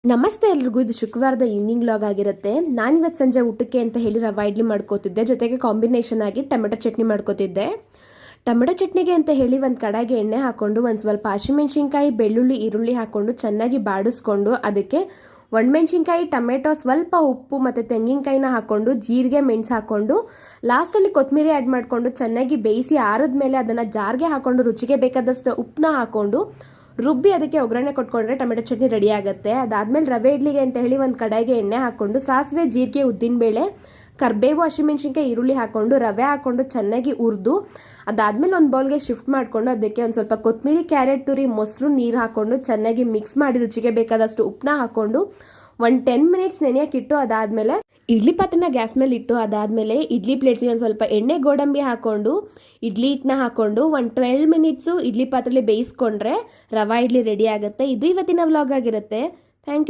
ನಮಸ್ತೆ ಎಲ್ರಿಗೂ. ಇದು ಶುಕ್ರವಾರದ ಈವ್ನಿಂಗ್ ಲಾಗ್ ಆಗಿರುತ್ತೆ. ನಾನಿವತ್ತು ಸಂಜೆ ಊಟಕ್ಕೆ ಅಂತ ಹೇಳಿ ರವಾ ಇಡ್ಲಿ ಮಾಡ್ಕೋತಿದ್ದೆ, ಜೊತೆಗೆ ಕಾಂಬಿನೇಷನ್ ಆಗಿ ಟೊಮೆಟೊ ಚಟ್ನಿ ಮಾಡ್ಕೋತಿದ್ದೆ. ಟೊಮೆಟೊ ಚಟ್ನಿಗೆ ಅಂತ ಹೇಳಿ ಒಂದು ಕಡಾಯಿಗೆ ಎಣ್ಣೆ ಹಾಕೊಂಡು ಒಂದು ಸ್ವಲ್ಪ ಹಸಿಮೆಣಸಿನ್ಕಾಯಿ, ಬೆಳ್ಳುಳ್ಳಿ, ಈರುಳ್ಳಿ ಹಾಕೊಂಡು ಚೆನ್ನಾಗಿ ಬಾಡಿಸ್ಕೊಂಡು ಅದಕ್ಕೆ ಒಣಮೆಣಸಿನ್ಕಾಯಿ, ಟೊಮೆಟೊ, ಸ್ವಲ್ಪ ಉಪ್ಪು ಮತ್ತು ತೆಂಗಿನಕಾಯಿನ ಹಾಕೊಂಡು ಜೀರಿಗೆ, ಮೆಣಸು ಹಾಕೊಂಡು ಲಾಸ್ಟಲ್ಲಿ ಕೊತ್ತಂಬರಿ ಆ್ಯಡ್ ಮಾಡಿಕೊಂಡು ಚೆನ್ನಾಗಿ ಬೇಯಿಸಿ ಆರಿದ ಮೇಲೆ ಅದನ್ನು ಜಾರ್ಗೆ ಹಾಕೊಂಡು ರುಚಿಗೆ ಬೇಕಾದಷ್ಟು ಉಪ್ಪನ್ನ ಹಾಕೊಂಡು ರುಬ್ಬಿ ಅದಕ್ಕೆ ಒಗ್ಗರಣೆ ಕೊಟ್ಕೊಂಡ್ರೆ ಟೊಮೆಟೊ ಚಟ್ನಿ ರೆಡಿ ಆಗುತ್ತೆ. ಅದಾದ್ಮೇಲೆ ರವೆ ಇಡ್ಲಿಗೆ ಅಂತ ಹೇಳಿ ಒಂದು ಕಡಾಯಿಗೆ ಎಣ್ಣೆ ಹಾಕೊಂಡು ಸಾಸಿವೆ, ಜೀರಿಗೆ, ಉದ್ದಿನಬೇಳೆ, ಕರ್ಬೇವು, ಹಸಿಮೆಣಸಿನ್ಕಾಯಿ, ಈರುಳ್ಳಿ ಹಾಕೊಂಡು ರವೆ ಹಾಕೊಂಡು ಚೆನ್ನಾಗಿ ಹುರಿದು ಅದಾದ್ಮೇಲೆ ಒಂದು ಬೌಲ್ಗೆ ಶಿಫ್ಟ್ ಮಾಡಿಕೊಂಡು ಅದಕ್ಕೆ ಒಂದು ಸ್ವಲ್ಪ ಕೊತ್ತಂಬರಿ, ಕ್ಯಾರೆಟ್ ತುರಿ, ಮೊಸರು, ನೀರು ಹಾಕೊಂಡು ಚೆನ್ನಾಗಿ ಮಿಕ್ಸ್ ಮಾಡಿ ರುಚಿಗೆ ಬೇಕಾದಷ್ಟು ಉಪ್ಪನ್ನ ಹಾಕೊಂಡು 10 ಮಿನಿಟ್ಸ್ ನೆನೆಯೋಕ್ಕಿಟ್ಟು ಅದಾದಮೇಲೆ ಇಡ್ಲಿ ಪಾತ್ರೆನ ಗ್ಯಾಸ್ ಮೇಲೆ ಇಟ್ಟು ಅದಾದಮೇಲೆ ಇಡ್ಲಿ ಪ್ಲೇಟ್ಸಿಗೆ ಒಂದು ಸ್ವಲ್ಪ ಎಣ್ಣೆ, ಗೋಡಂಬಿ ಹಾಕೊಂಡು ಇಡ್ಲಿ ಹಿಟ್ಟನ್ನ ಹಾಕೊಂಡು 12 ಮಿನಿಟ್ಸು ಇಡ್ಲಿ ಪಾತ್ರೆಲಿ ಬೇಯಿಸ್ಕೊಂಡ್ರೆ ರವಾ ಇಡ್ಲಿ ರೆಡಿ ಆಗುತ್ತೆ. ಇದು ಇವತ್ತಿನ ವ್ಲಾಗ್ ಆಗಿರುತ್ತೆ. Thank you.